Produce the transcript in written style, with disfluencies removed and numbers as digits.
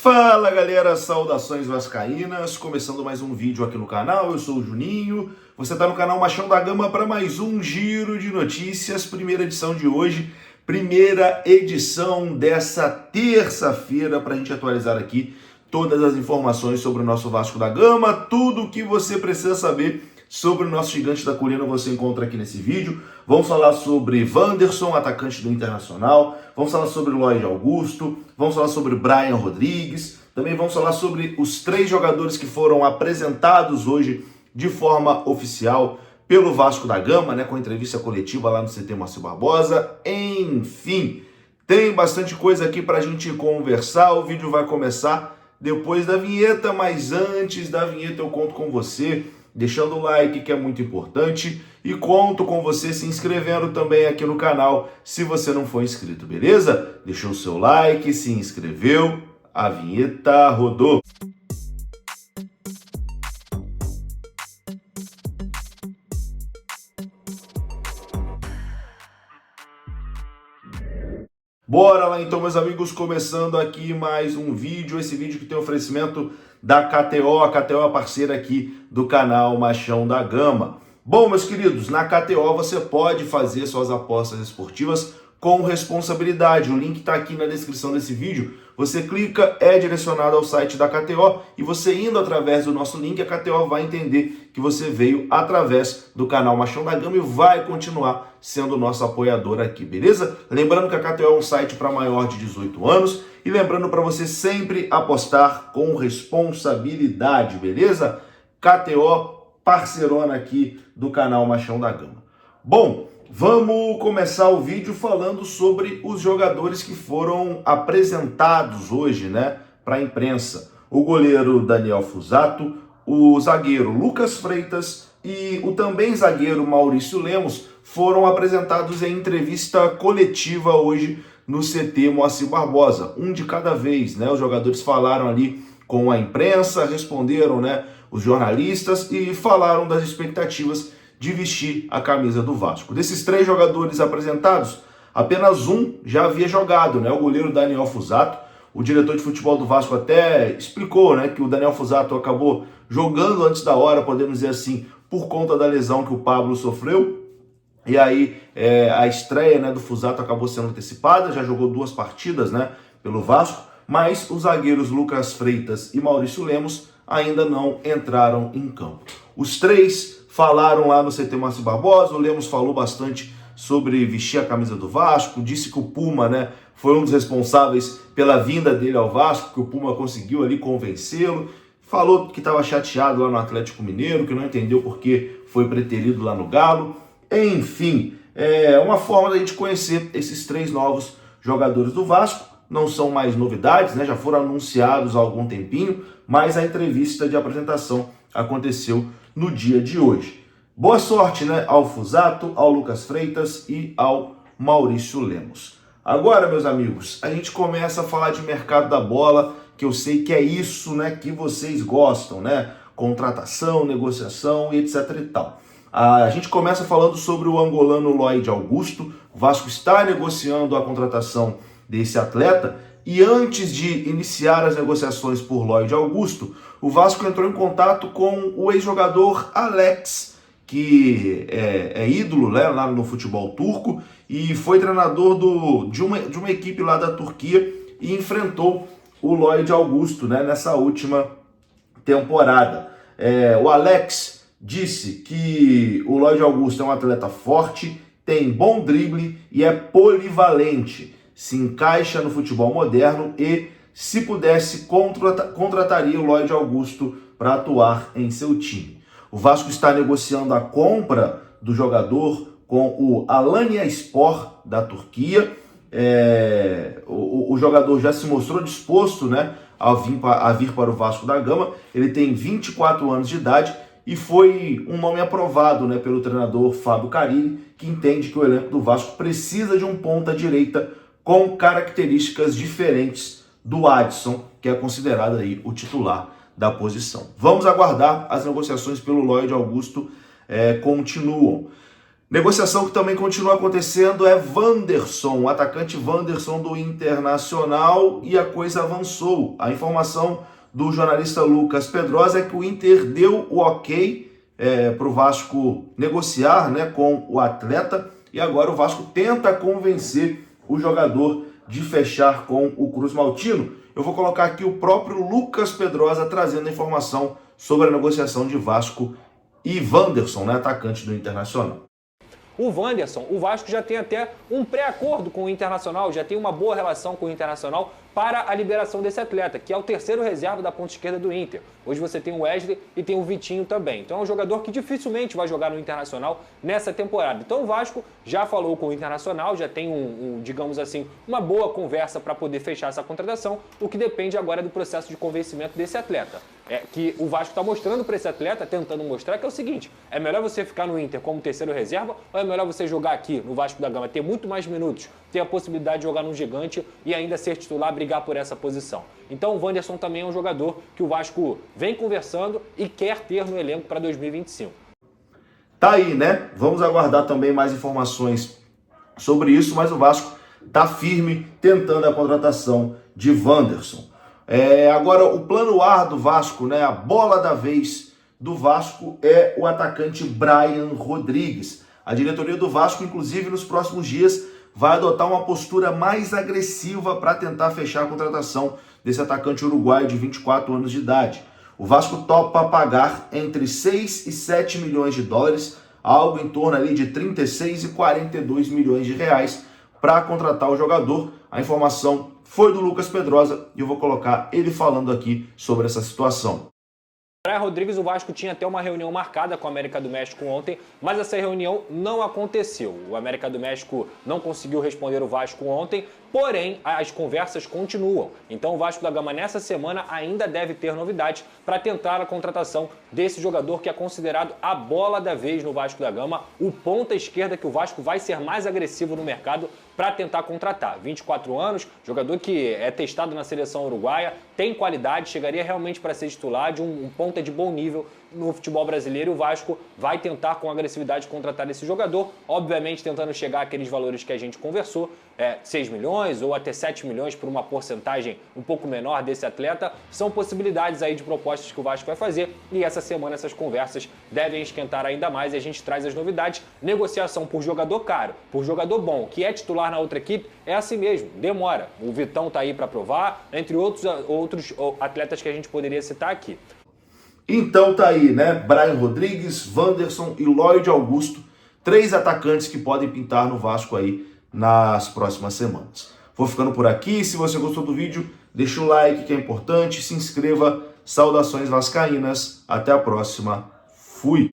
Fala galera, saudações vascaínas, começando mais um vídeo aqui no canal, eu sou o Juninho, você está no canal Machão da Gama para mais um giro de notícias, primeira edição de hoje, primeira edição dessa terça-feira para a gente atualizar aqui todas as informações sobre o nosso Vasco da Gama, tudo o que você precisa saber sobre o nosso gigante da colina você encontra aqui nesse vídeo. Vamos falar sobre Wanderson, atacante do Internacional, vamos falar sobre Lloyd Augusto, vamos falar sobre Brian Rodrigues, também vamos falar sobre os 3 jogadores que foram apresentados hoje de forma oficial pelo Vasco da Gama, né, com entrevista coletiva lá no CT Moacir Barbosa. Enfim, tem bastante coisa aqui para a gente conversar. O vídeo vai começar depois da vinheta, mas antes da vinheta eu conto com você deixando o like, que é muito importante, e conto com você se inscrevendo também aqui no canal, se você não for inscrito, beleza? Deixou o seu like, se inscreveu, a vinheta rodou. Bora lá então, meus amigos, começando aqui mais um vídeo, esse vídeo que tem oferecimento da KTO, a KTO é parceira aqui do canal Machão da Gama. Bom, meus queridos, na KTO você pode fazer suas apostas esportivas com responsabilidade. O link está aqui na descrição desse vídeo. Você clica, é direcionado ao site da KTO e você indo através do nosso link, a KTO vai entender que você veio através do canal Machão da Gama e vai continuar sendo nosso apoiador aqui, beleza? Lembrando que a KTO é um site para maior de 18 anos e lembrando para você sempre apostar com responsabilidade, beleza? KTO, parceirona aqui do canal Machão da Gama. Bom, vamos começar o vídeo falando sobre os jogadores que foram apresentados hoje, né, para a imprensa. O goleiro Daniel Fuzato, o zagueiro Lucas Freitas e o também zagueiro Maurício Lemos foram apresentados em entrevista coletiva hoje no CT Moacir Barbosa, um de cada vez, né? Os jogadores falaram ali com a imprensa, responderam, né, os jornalistas e falaram das expectativas de vestir a camisa do Vasco. Desses 3 jogadores apresentados, apenas um já havia jogado, né? O goleiro Daniel Fuzato. O diretor de futebol do Vasco até explicou, né, que o Daniel Fuzato acabou jogando antes da hora, podemos dizer assim, por conta da lesão que o Pablo sofreu. E aí a estreia, né, do Fuzato acabou sendo antecipada, já jogou 2 partidas, né, pelo Vasco, mas os zagueiros Lucas Freitas e Maurício Lemos ainda não entraram em campo. Os 3 falaram lá no CT Moacir Barbosa. O Lemos falou bastante sobre vestir a camisa do Vasco, disse que o Puma, né, foi um dos responsáveis pela vinda dele ao Vasco, que o Puma conseguiu ali convencê-lo. Falou que estava chateado lá no Atlético Mineiro, que não entendeu porque foi preterido lá no Galo. Enfim, é uma forma da gente conhecer esses 3 novos jogadores do Vasco. Não são mais novidades, né? Já foram anunciados há algum tempinho, mas a entrevista de apresentação aconteceu no dia de hoje. Boa sorte, né, ao Fuzato, ao Lucas Freitas e ao Maurício Lemos. Agora, meus amigos, a gente começa a falar de mercado da bola, que eu sei que é isso, né, que vocês gostam, né? Contratação, negociação e etc e tal. A gente começa falando sobre o angolano Lloyd Augusto. O Vasco está negociando a contratação desse atleta e antes de iniciar as negociações por Lloyd Augusto, o Vasco entrou em contato com o ex-jogador Alex, que é ídolo, né, lá no futebol turco e foi treinador de uma equipe lá da Turquia e enfrentou o Lloyd Augusto, né, nessa última temporada. O Alex disse que o Lloyd Augusto é um atleta forte, tem bom drible e é polivalente, se encaixa no futebol moderno e, se pudesse, contrataria o Lloyd Augusto para atuar em seu time. O Vasco está negociando a compra do jogador com o Alanyaspor da Turquia. O jogador já se mostrou disposto, né, a vir para o Vasco da Gama. Ele tem 24 anos de idade e foi um nome aprovado, né, pelo treinador Fábio Carille, que entende que o elenco do Vasco precisa de um ponta-direita com características diferentes do Adson, que é considerado aí o titular da posição. Vamos aguardar, as negociações pelo Lloyd Augusto continuam. Negociação que também continua acontecendo é Wanderson, o atacante Wanderson do Internacional, e a coisa avançou. A informação do jornalista Lucas Pedrosa é que o Inter deu o ok para o Vasco negociar, né, com o atleta, e agora o Vasco tenta convencer o jogador de fechar com o Cruz Maltino. Eu vou colocar aqui o próprio Lucas Pedrosa trazendo a informação sobre a negociação de Vasco e Wanderson, né, atacante do Internacional. O Wanderson, o Vasco já tem até um pré-acordo com o Internacional, já tem uma boa relação com o Internacional para a liberação desse atleta, que é o terceiro reserva da ponta esquerda do Inter. Hoje você tem o Wesley e tem o Vitinho também. Então é um jogador que dificilmente vai jogar no Internacional nessa temporada. Então o Vasco já falou com o Internacional, já tem digamos assim, uma boa conversa para poder fechar essa contratação, o que depende agora do processo de convencimento desse atleta. É que o Vasco está mostrando para esse atleta, tentando mostrar que é o seguinte: é melhor você ficar no Inter como terceiro reserva ou é melhor você jogar aqui no Vasco da Gama, ter muito mais minutos, ter a possibilidade de jogar num gigante e ainda ser titular, brigar por essa posição. Então o Wanderson também é um jogador que o Vasco vem conversando e quer ter no elenco para 2025. Tá aí, né? Vamos aguardar também mais informações sobre isso, mas o Vasco tá firme tentando a contratação de Wanderson. Agora, o plano A do Vasco, né, a bola da vez do Vasco é o atacante Brian Rodrigues. A diretoria do Vasco, inclusive, nos próximos dias, vai adotar uma postura mais agressiva para tentar fechar a contratação desse atacante uruguaio de 24 anos de idade. O Vasco topa pagar entre 6 e 7 milhões de dólares, algo em torno ali de 36 e 42 milhões de reais, para contratar o jogador. A informação foi do Lucas Pedrosa e eu vou colocar ele falando aqui sobre essa situação. Brian Rodrigues, o Vasco tinha até uma reunião marcada com o América do México ontem, mas essa reunião não aconteceu. O América do México não conseguiu responder o Vasco ontem, porém as conversas continuam. Então o Vasco da Gama nessa semana ainda deve ter novidades para tentar a contratação desse jogador que é considerado a bola da vez no Vasco da Gama, o ponta esquerda que o Vasco vai ser mais agressivo no mercado para tentar contratar. 24 anos, jogador que é testado na seleção uruguaia, tem qualidade, chegaria realmente para ser titular de um ponta de bom nível no futebol brasileiro, e o Vasco vai tentar com agressividade contratar esse jogador, obviamente tentando chegar àqueles valores que a gente conversou, 6 milhões ou até 7 milhões por uma porcentagem um pouco menor desse atleta. São possibilidades aí de propostas que o Vasco vai fazer, e essa semana essas conversas devem esquentar ainda mais e a gente traz as novidades. Negociação por jogador caro, por jogador bom, que é titular na outra equipe, é assim mesmo, demora. O Vitão tá aí para provar, entre outros atletas que a gente poderia citar aqui. Então tá aí, né? Brian Rodrigues, Wanderson e Lloyd Augusto, 3 atacantes que podem pintar no Vasco aí nas próximas semanas. Vou ficando por aqui. Se você gostou do vídeo, deixa o like que é importante, se inscreva. Saudações vascaínas. Até a próxima. Fui!